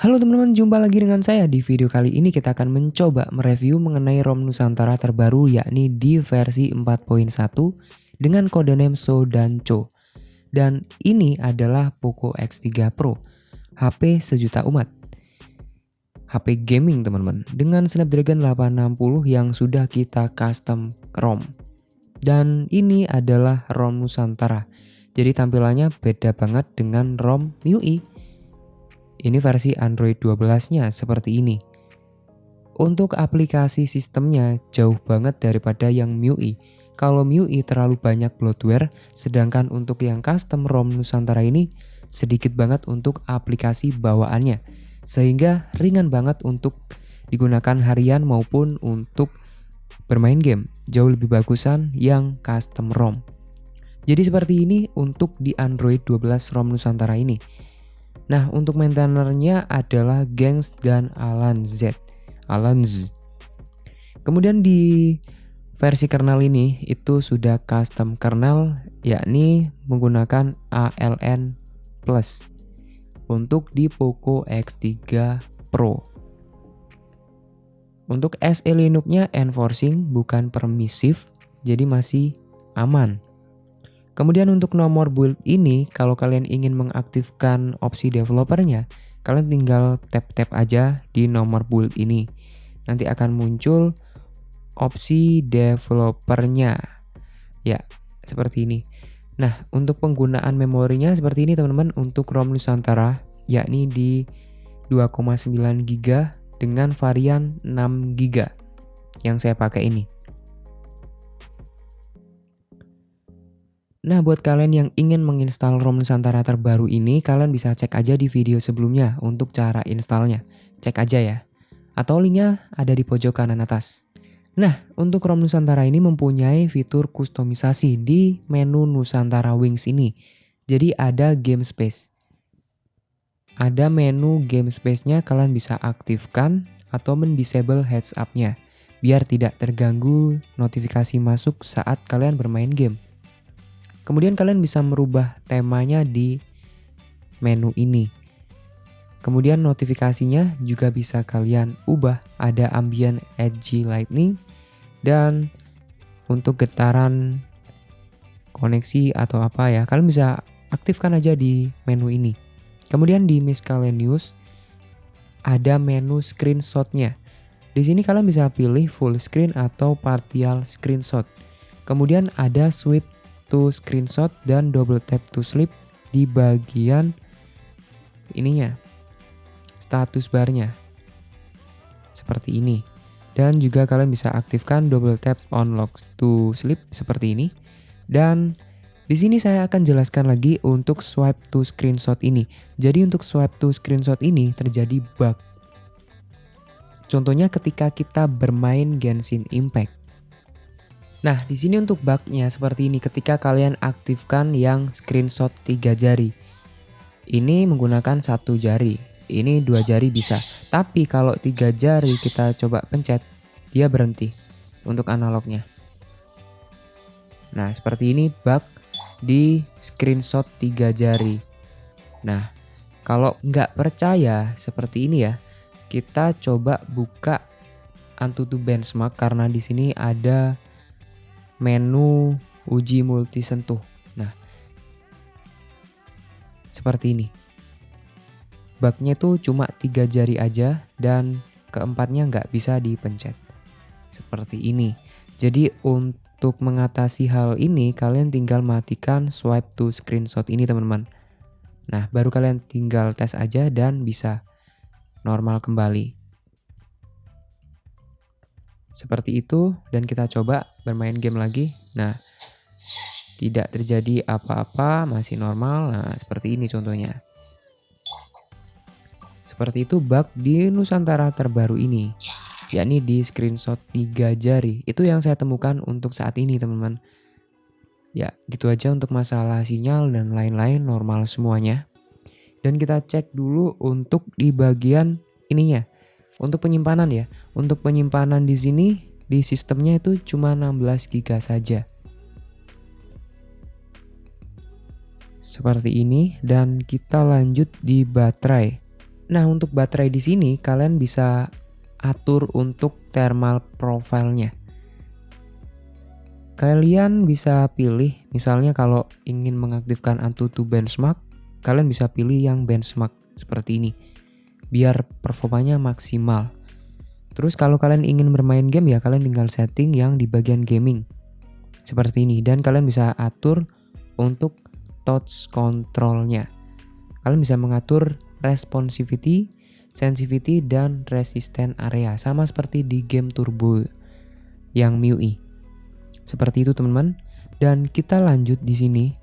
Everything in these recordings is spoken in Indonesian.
Halo teman-teman, jumpa lagi dengan saya. Di video kali ini kita akan mencoba mereview mengenai ROM Nusantara terbaru, yakni di versi 4.1 dengan codename So dan Co. Dan ini adalah Poco X3 Pro, HP sejuta umat. HP gaming teman-teman, dengan Snapdragon 860 yang sudah kita custom ROM. Dan ini adalah ROM Nusantara, jadi tampilannya beda banget dengan ROM MIUI. Ini versi Android 12-nya seperti ini. Untuk aplikasi sistemnya jauh banget daripada yang MIUI. Kalau MIUI terlalu banyak bloatware, sedangkan untuk yang custom ROM Nusantara ini sedikit banget untuk aplikasi bawaannya. Sehingga ringan banget untuk digunakan harian maupun untuk bermain game. Jauh lebih bagusan yang custom ROM. Jadi seperti ini untuk di Android 12 ROM Nusantara ini. Nah, untuk maintainernya adalah Gengs dan Alan Z. Kemudian di versi kernel ini itu sudah custom kernel, yakni menggunakan ALN Plus untuk di Poco X3 Pro. Untuk SE Linux-nya enforcing bukan permissive, jadi masih aman. Kemudian untuk nomor build ini, kalau kalian ingin mengaktifkan opsi developernya, kalian tinggal tap-tap aja di nomor build ini. Nanti akan muncul opsi developernya. Ya, seperti ini. Nah, untuk penggunaan memorinya seperti ini teman-teman untuk ROM Nusantara, yakni di 2,9 GB dengan varian 6 GB yang saya pakai ini. Nah, buat kalian yang ingin menginstal ROM Nusantara terbaru ini, kalian bisa cek aja di video sebelumnya untuk cara installnya. Cek aja ya. Atau linknya ada di pojok kanan atas. Nah, untuk ROM Nusantara ini mempunyai fitur kustomisasi di menu Nusantara Wings ini. Jadi ada game space. Ada menu game space-nya, kalian bisa aktifkan atau mendisable heads up-nya. Biar tidak terganggu notifikasi masuk saat kalian bermain game. Kemudian kalian bisa merubah temanya di menu ini. Kemudian notifikasinya juga bisa kalian ubah. Ada ambient edgy lightning dan untuk getaran koneksi atau apa ya, kalian bisa aktifkan aja di menu ini. Kemudian di miscellaneous ada menu screenshot-nya. Di sini kalian bisa pilih full screen atau partial screenshot. Kemudian ada swipe to screenshot dan double tap to sleep di bagian ininya, status barnya seperti ini. Dan juga kalian bisa aktifkan double tap on lock to sleep seperti ini. Dan di sini saya akan jelaskan lagi untuk swipe to screenshot ini. Jadi untuk swipe to screenshot ini terjadi bug. Contohnya ketika kita bermain Genshin Impact. Nah, di sini untuk bugnya seperti ini ketika kalian aktifkan yang screenshot 3 jari. Ini menggunakan 1 jari, ini 2 jari bisa. Tapi kalau 3 jari kita coba pencet, dia berhenti untuk analognya. Nah, seperti ini bug di screenshot 3 jari. Nah, kalau nggak percaya seperti ini ya, kita coba buka Antutu Benchmark karena di sini ada menu uji multi sentuh. Nah, seperti ini. Bugnya itu cuma 3 jari aja dan keempatnya nggak bisa dipencet. Seperti ini. Jadi untuk mengatasi hal ini, kalian tinggal matikan swipe to screenshot ini teman-teman. Nah, baru kalian tinggal tes aja dan bisa normal kembali. Seperti itu, dan kita coba bermain game lagi. Nah, tidak terjadi apa-apa, masih normal. Nah, seperti ini contohnya. Seperti itu bug di Nusantara terbaru ini, yakni di screenshot 3 jari. Itu yang saya temukan untuk saat ini teman-teman. Ya, gitu aja untuk masalah sinyal dan lain-lain normal semuanya. Dan kita cek dulu untuk di bagian ininya. Untuk penyimpanan ya. Untuk penyimpanan di sini di sistemnya itu cuma 16 GB saja. seperti ini, dan kita lanjut di baterai. Nah, untuk baterai di sini kalian bisa atur untuk thermal profile-nya. Kalian bisa pilih, misalnya kalau ingin mengaktifkan AnTuTu benchmark, kalian bisa pilih yang benchmark seperti ini, biar performanya maksimal. Terus kalau kalian ingin bermain game ya kalian tinggal setting yang di bagian gaming, seperti ini. Dan kalian bisa atur untuk touch control-nya. Kalian bisa mengatur responsivity, sensitivity, dan resistant area, sama seperti di game turbo yang MIUI. Seperti itu teman-teman. Dan kita lanjut di sini.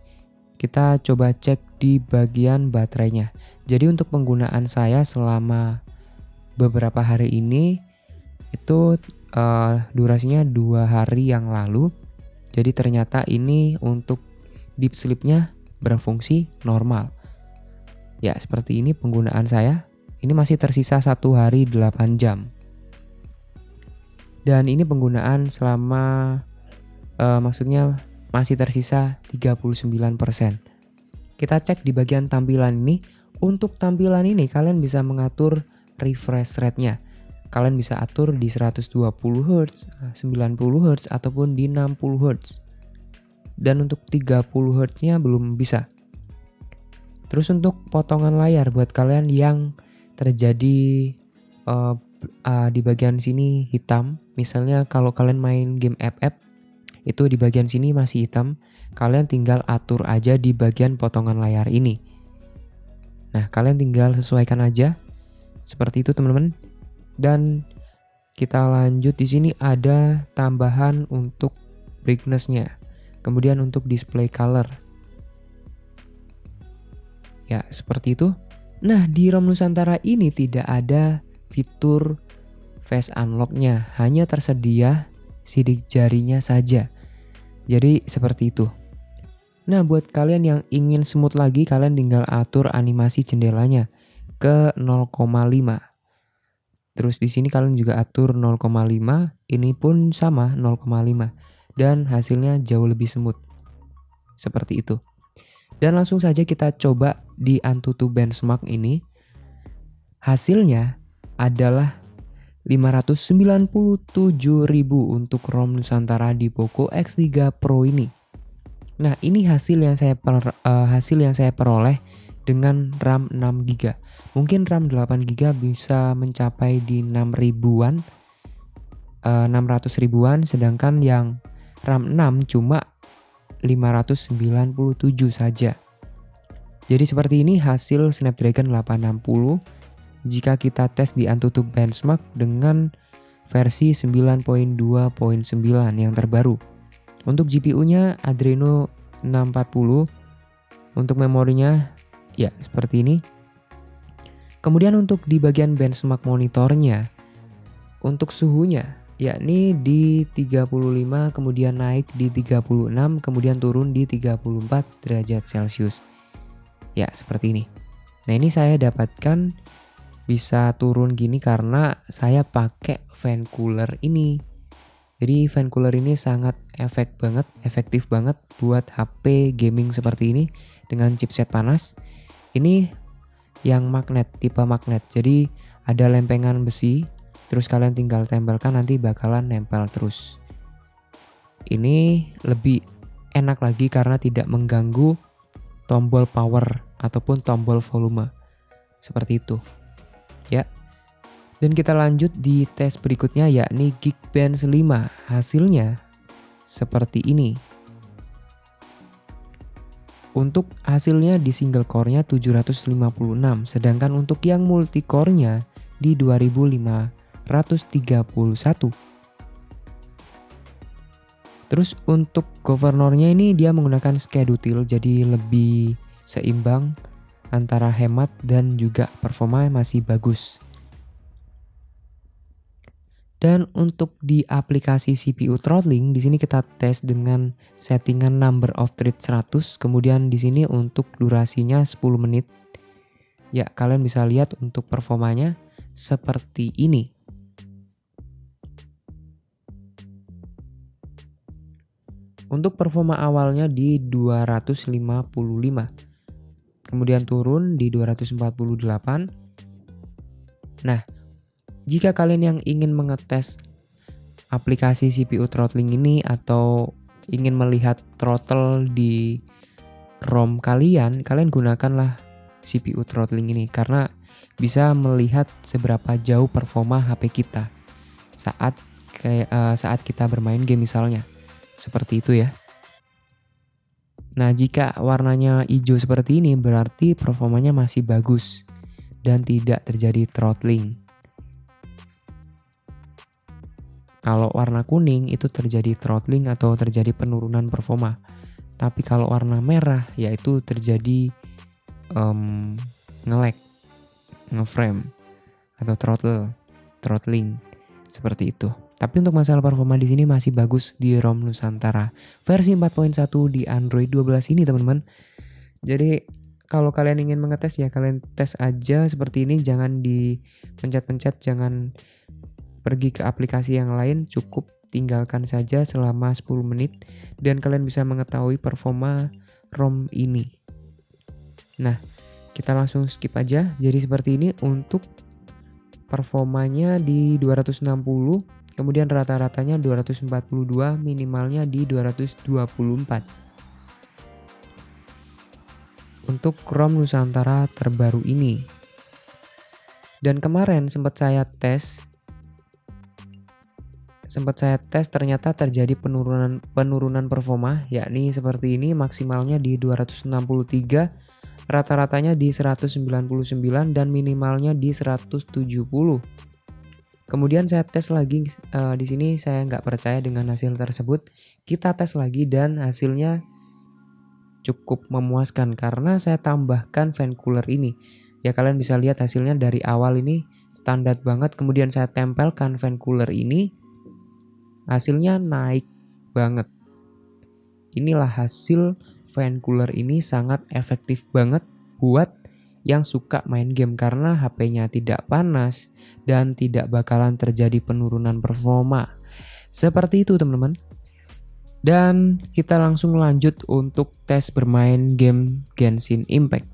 Kita coba cek di bagian baterainya. Jadi untuk penggunaan saya selama beberapa hari ini itu durasinya 2 hari yang lalu. Jadi ternyata ini untuk deep sleep-nya berfungsi normal. Ya, seperti ini penggunaan saya. Ini masih tersisa 1 hari 8 jam. Dan ini penggunaan selama maksudnya masih tersisa 39%. Kita cek di bagian tampilan ini. Untuk tampilan ini kalian bisa mengatur refresh rate-nya. Kalian bisa atur di 120 Hz, 90 Hz, ataupun di 60 Hz. Dan untuk 30 Hz-nya belum bisa. Terus untuk potongan layar buat kalian yang terjadi di bagian sini hitam. Misalnya kalau kalian main game FF, itu di bagian sini masih hitam, kalian tinggal atur aja di bagian potongan layar ini. Nah, kalian tinggal sesuaikan aja. Seperti itu teman-teman. Dan kita lanjut, di sini ada tambahan untuk brightness-nya. Kemudian untuk display color. Ya, seperti itu. Nah, di ROM Nusantara ini tidak ada fitur face unlock-nya, hanya tersedia sidik jarinya saja. Jadi seperti itu. Nah, buat kalian yang ingin smooth lagi, kalian tinggal atur animasi jendelanya ke 0,5. Terus di sini kalian juga atur 0,5, ini pun sama 0,5 dan hasilnya jauh lebih smooth. Seperti itu. Dan langsung saja kita coba di AnTuTu benchmark ini. Hasilnya adalah 597.000 untuk ROM Nusantara di Poco X3 Pro ini. Nah, ini hasil yang saya peroleh dengan RAM 6GB. Mungkin RAM 8GB bisa mencapai di 600 ribuan, sedangkan yang RAM 6 cuma 597 saja. Jadi seperti ini hasil Snapdragon 860 jika kita tes di AnTuTu benchmark dengan versi 9.2.9 yang terbaru. Untuk GPU-nya Adreno 640. Untuk memorinya ya seperti ini. Kemudian untuk di bagian benchmark monitornya, untuk suhunya yakni di 35, kemudian naik di 36, kemudian turun di 34 derajat Celcius. Ya, seperti ini. Nah, ini saya dapatkan bisa turun gini karena saya pakai fan cooler ini. Jadi fan cooler ini sangat efektif banget buat HP gaming seperti ini dengan chipset panas. Ini yang magnet, tipe magnet. Jadi ada lempengan besi, terus kalian tinggal tempelkan, nanti bakalan nempel terus. Ini lebih enak lagi karena tidak mengganggu tombol power ataupun tombol volume. Seperti itu. Ya. Dan kita lanjut di tes berikutnya yakni Geekbench 5. Hasilnya seperti ini. Untuk hasilnya di single core-nya 756, sedangkan untuk yang multi core-nya di 2531. Terus untuk governornya ini dia menggunakan Skedutil, jadi lebih seimbang antara hemat dan juga performa masih bagus. Dan untuk di aplikasi CPU throttling, di sini kita tes dengan settingan number of thread 100, kemudian di sini untuk durasinya 10 menit. Ya, kalian bisa lihat untuk performanya seperti ini. Untuk performa awalnya di 255. kemudian turun di 248. Nah, jika kalian yang ingin mengetes aplikasi CPU throttling ini atau ingin melihat throttle di ROM kalian gunakanlah CPU throttling ini karena bisa melihat seberapa jauh performa HP kita saat kita bermain game misalnya. Seperti itu ya. Nah, jika warnanya hijau seperti ini berarti performanya masih bagus dan tidak terjadi throttling. Kalau warna kuning itu terjadi throttling atau terjadi penurunan performa. Tapi kalau warna merah yaitu terjadi nge-lag, nge-frame atau throttling seperti itu. Tapi untuk masalah performa di sini masih bagus di ROM Nusantara versi 4.1 di Android 12 ini, teman-teman. Jadi kalau kalian ingin mengetes ya kalian tes aja seperti ini, jangan dipencet-pencet, jangan pergi ke aplikasi yang lain, cukup tinggalkan saja selama 10 menit dan kalian bisa mengetahui performa ROM ini. Nah, kita langsung skip aja. Jadi seperti ini untuk performanya di 260, kemudian rata-ratanya 242, minimalnya di 224. Untuk ROM Nusantara terbaru ini. Dan kemarin sempat saya tes ternyata terjadi penurunan performa, yakni seperti ini, maksimalnya di 263, rata-ratanya di 199 dan minimalnya di 170. Kemudian saya tes lagi di sini saya nggak percaya dengan hasil tersebut. Kita tes lagi dan hasilnya cukup memuaskan karena saya tambahkan fan cooler ini. Ya kalian bisa lihat hasilnya dari awal ini standar banget, kemudian saya tempelkan fan cooler ini, hasilnya naik banget. Inilah hasil fan cooler ini, sangat efektif banget buat yang suka main game karena HP-nya tidak panas dan tidak bakalan terjadi penurunan performa. Seperti itu teman-teman. Dan kita langsung lanjut untuk tes bermain game Genshin Impact.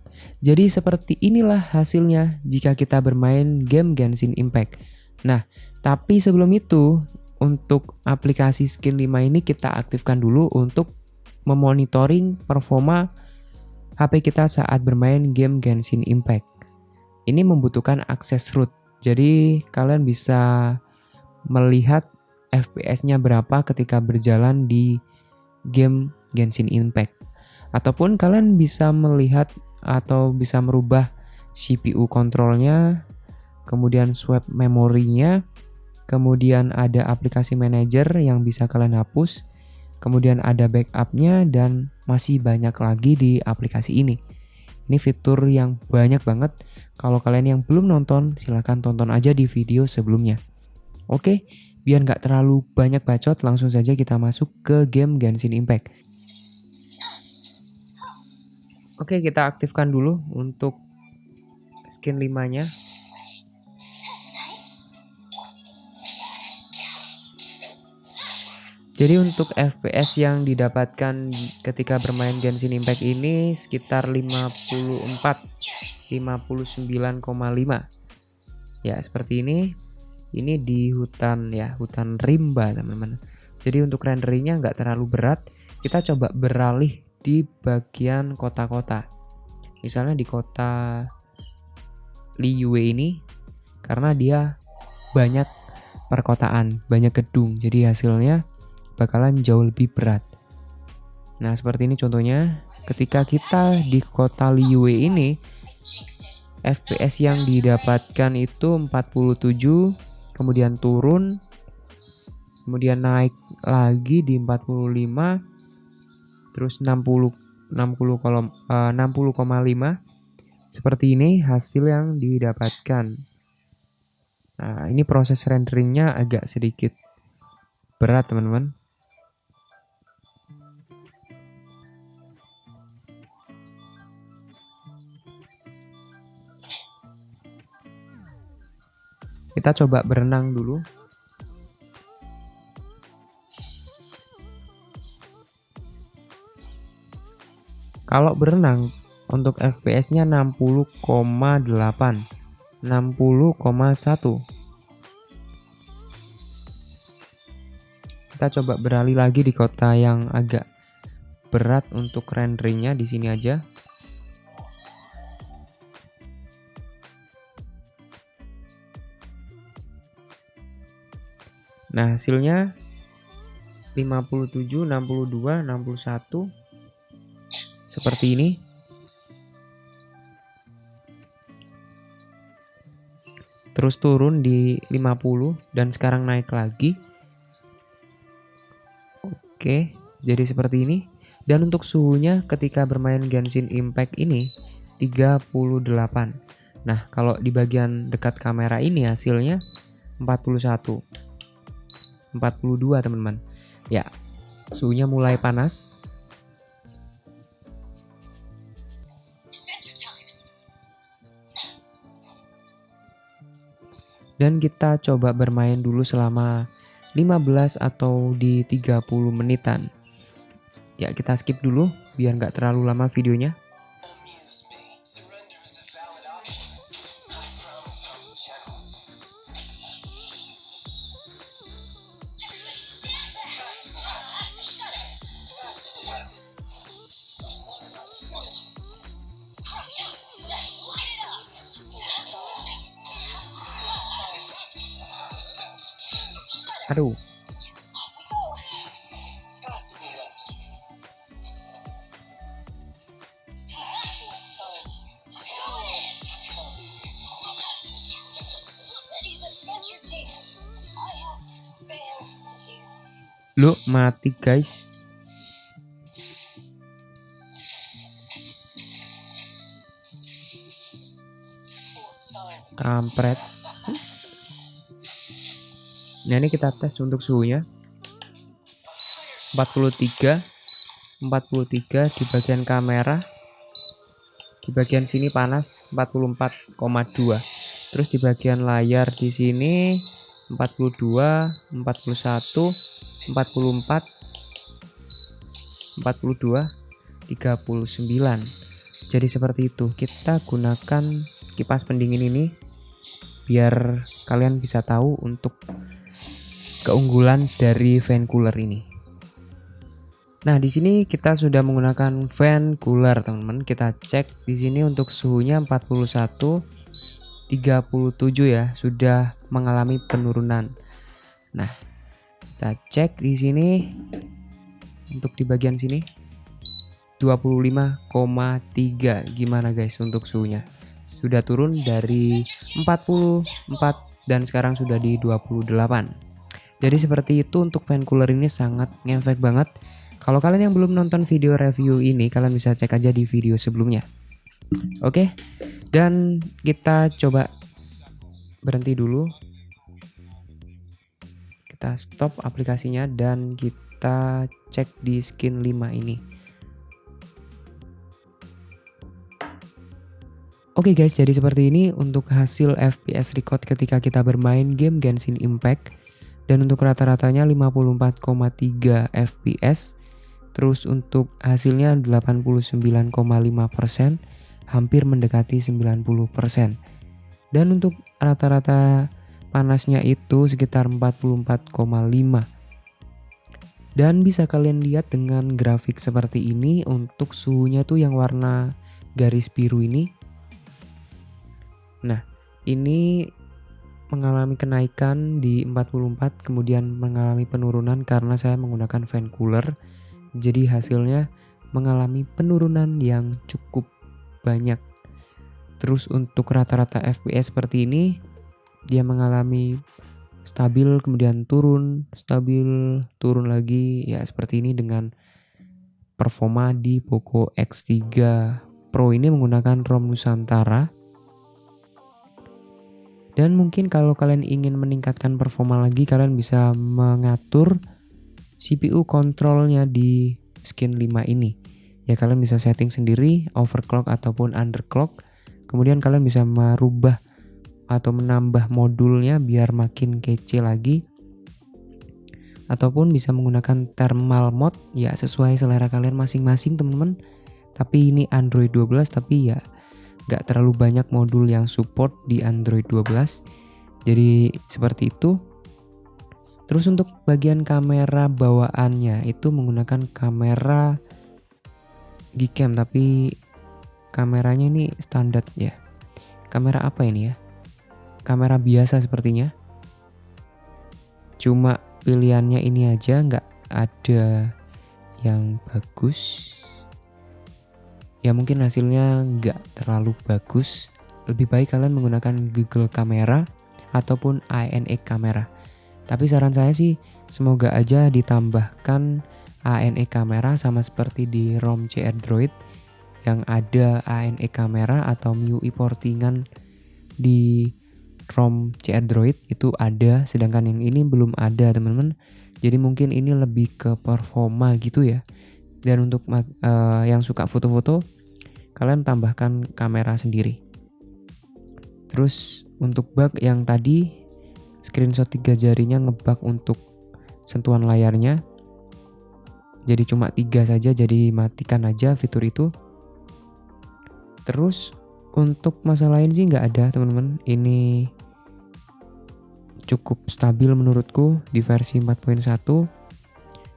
Jadi seperti inilah hasilnya jika kita bermain game Genshin Impact. Nah, tapi sebelum itu untuk aplikasi Skin 5 ini kita aktifkan dulu untuk memonitoring performa HP kita saat bermain game Genshin Impact. Ini membutuhkan akses root. Jadi kalian bisa melihat FPS-nya berapa ketika berjalan di game Genshin Impact. Ataupun kalian bisa melihat atau bisa merubah CPU kontrolnya, kemudian swap memorinya, kemudian ada aplikasi manager yang bisa kalian hapus, kemudian ada backupnya dan masih banyak lagi di aplikasi ini. Ini fitur yang banyak banget. Kalau kalian yang belum nonton, silahkan tonton aja di video sebelumnya. Oke, biar nggak terlalu banyak bacot, langsung saja kita masuk ke game Genshin Impact. Oke, kita aktifkan dulu untuk skin 5-nya. Jadi untuk FPS yang didapatkan ketika bermain Genshin Impact ini sekitar 59,5. Ya, seperti ini. Ini di hutan ya, hutan rimba teman-teman. Jadi untuk renderingnya nggak terlalu berat. Kita coba beralih di bagian kota-kota. Misalnya di kota Liyue ini, karena dia banyak perkotaan, banyak gedung. Jadi hasilnya bakalan jauh lebih berat. Nah, seperti ini contohnya. Ketika kita di kota Liyue ini, FPS yang didapatkan itu 47, kemudian turun, kemudian naik lagi di 45, terus 60,5. Seperti ini hasil yang didapatkan. Nah, ini proses renderingnya agak sedikit berat, teman-teman. Kita coba berenang dulu. Kalau berenang Untuk FPS-nya 60,8, 60,1. Kita coba beralih lagi di kota yang agak berat untuk renderingnya, di sini aja. Nah, hasilnya 57, 62, 61 seperti ini. Terus turun di 50 dan sekarang naik lagi. Oke, jadi seperti ini. Dan untuk suhunya ketika bermain Genshin Impact ini 38. Nah, kalau di bagian dekat kamera ini hasilnya 41, 42 teman-teman. Ya, suhunya mulai panas. Dan kita coba bermain dulu selama 15 atau di 30 menitan. Ya, kita skip dulu biar nggak terlalu lama videonya. Aduh. Lu mati guys. Kampret. Nah, ini kita tes untuk suhunya. 43 di bagian kamera. Di bagian sini panas 44,2. Terus di bagian layar di sini 42, 41, 44, 42, 39. Jadi seperti itu. Kita gunakan kipas pendingin ini biar kalian bisa tahu untuk keunggulan dari fan cooler ini. Nah, di sini kita sudah menggunakan fan cooler, teman-teman. Kita cek di sini untuk suhunya 41, 37 ya, sudah mengalami penurunan. Nah, kita cek di sini untuk di bagian sini 25,3. Gimana guys untuk suhunya? Sudah turun dari 44 dan sekarang sudah di 28. Jadi seperti itu untuk fan cooler ini, sangat ngefek banget. Kalau kalian yang belum nonton video review ini, kalian bisa cek aja di video sebelumnya. Oke, dan kita coba berhenti dulu. Kita stop aplikasinya dan kita cek di skin 5 ini. Oke guys, jadi seperti ini untuk hasil FPS record ketika kita bermain game Genshin Impact. Dan untuk rata-ratanya 54,3 FPS. Terus untuk hasilnya 89,5%, hampir mendekati 90%. Dan untuk rata-rata panasnya itu sekitar 44,5. Dan bisa kalian lihat dengan grafik seperti ini untuk suhunya tuh yang warna garis biru ini. Nah, ini mengalami kenaikan di 44, kemudian mengalami penurunan karena saya menggunakan fan cooler. Jadi hasilnya mengalami penurunan yang cukup banyak. Terus untuk rata-rata FPS seperti ini, dia mengalami stabil, kemudian turun, stabil, turun lagi. Ya seperti ini dengan performa di Poco X3 Pro ini menggunakan ROM Nusantara. Dan mungkin kalau kalian ingin meningkatkan performa lagi, kalian bisa mengatur CPU kontrolnya di skin 5 ini. Ya kalian bisa setting sendiri overclock ataupun underclock. Kemudian kalian bisa merubah atau menambah modulnya biar makin kece lagi. Ataupun bisa menggunakan thermal mode, ya sesuai selera kalian masing-masing teman-teman. Tapi ini Android 12, tapi ya gak terlalu banyak modul yang support di Android 12. Jadi seperti itu. Terus untuk bagian kamera bawaannya itu menggunakan kamera Gcam, tapi kameranya ini standar ya. Kamera apa ini ya? Kamera biasa sepertinya. Cuma pilihannya ini aja, nggak ada yang bagus. Ya mungkin hasilnya nggak terlalu bagus. Lebih baik kalian menggunakan Google Camera ataupun ANE Camera. Tapi saran saya sih semoga aja ditambahkan ANE Camera sama seperti di ROM CR Droid yang ada ANE Camera atau MIUI portingan di ROM CR Droid itu ada, sedangkan yang ini belum ada teman-teman. Jadi mungkin ini lebih ke performa gitu ya. Dan untuk yang suka foto-foto, kalian tambahkan kamera sendiri. Terus untuk bug yang tadi screenshot 3 jarinya ngebug untuk sentuhan layarnya. Jadi cuma 3 saja, jadi matikan aja fitur itu. Terus untuk masalah lain sih nggak ada teman-teman. Ini cukup stabil menurutku di versi 4.1.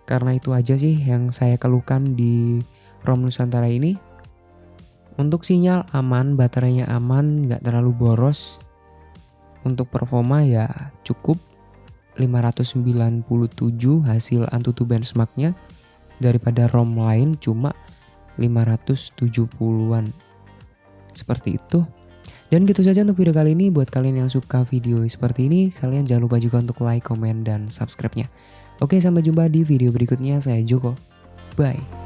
Karena itu aja sih yang saya keluhkan di ROM Nusantara ini. Untuk sinyal aman, baterainya aman, nggak terlalu boros. Untuk performa ya cukup 597 hasil Antutu benchmarknya, daripada ROM lain cuma 570-an. Seperti itu. Dan gitu saja untuk video kali ini. Buat kalian yang suka video seperti ini, kalian jangan lupa juga untuk like, komen, dan subscribe-nya. Oke, sampai jumpa di video berikutnya. Saya Joko. Bye.